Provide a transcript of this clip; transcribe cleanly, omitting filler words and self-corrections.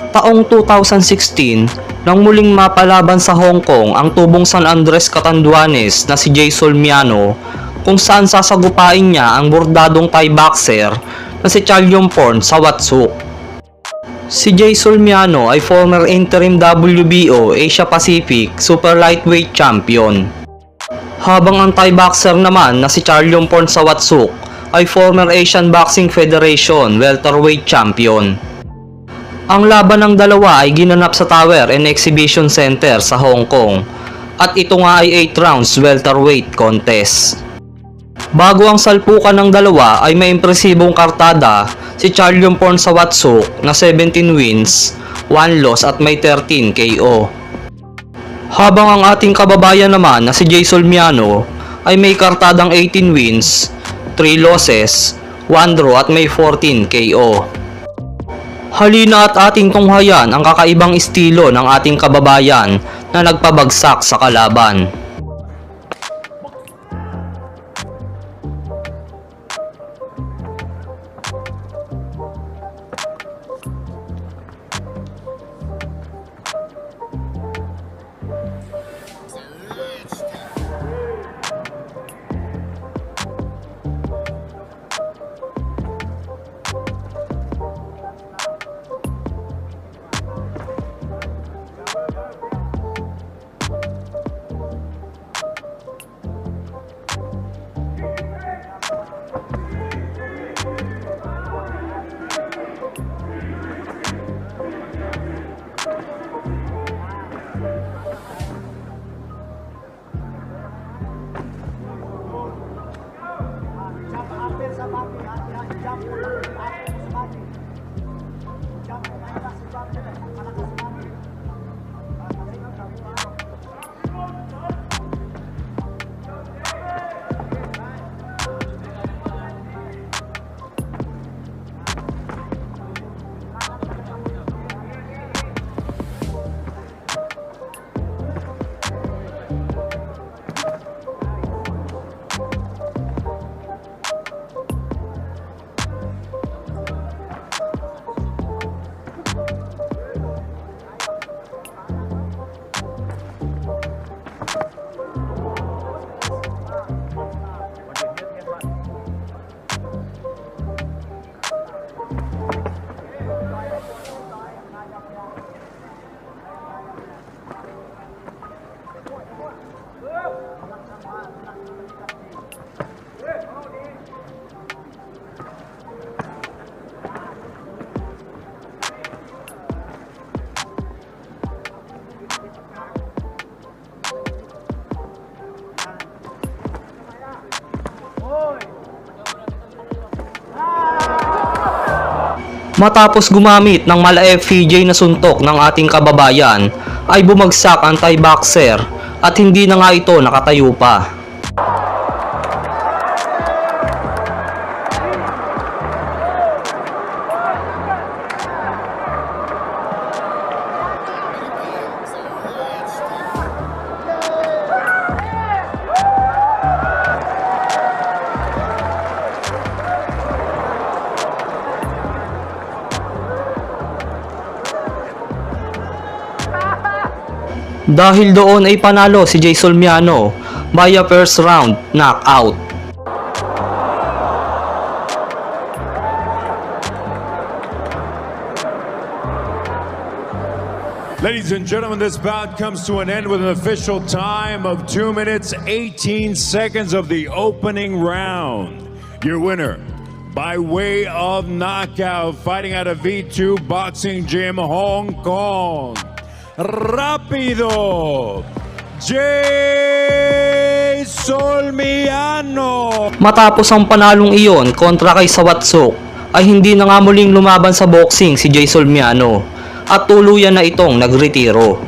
Taong 2016, nang muling mapalaban sa Hong Kong ang tubong San Andres Catanduanes na si Jay Solmiano, kung saan sasagupain niya ang bordadong Thai boxer na si Chalyongporn Sawatsuk. Si Jay Solmiano ay former interim WBO Asia Pacific Super Lightweight Champion, habang ang Thai boxer naman na si Chalyongporn Sawatsuk ay former Asian Boxing Federation Welterweight Champion. Ang laban ng dalawa ay ginanap sa Tower and Exhibition Center sa Hong Kong, at ito nga ay 8 rounds welterweight contest. Bago ang salpukan ng dalawa ay may impresibong kartada si Chalyongporn Sawatsuk na 17 wins, 1 loss at may 13 KO. Habang ang ating kababayan naman na si Jay Solmiano ay may kartadang 18 wins, 3 losses, 1 draw at may 14 KO. Halina at ating tunghayan ang kakaibang estilo ng ating kababayan na nagpabagsak sa kalaban. Matapos gumamit ng mala-FPJ na suntok ng ating kababayan, ay bumagsak ang Thai boxer at hindi na nga ito nakatayo pa. Dahil doon ay panalo si Jay Solmiano via first round knockout. Ladies and gentlemen, this bout comes to an end with an official time of 2 minutes 18 seconds of the opening round. Your winner, by way of knockout, fighting out of V2 Boxing Gym, Hong Kong, Rapido, Jay Solmiano. Matapos ang panalong iyon kontra kay Sawatsuk, ay hindi na nga muling lumaban sa boxing si Jay Solmiano at tuluyan na itong nagretiro.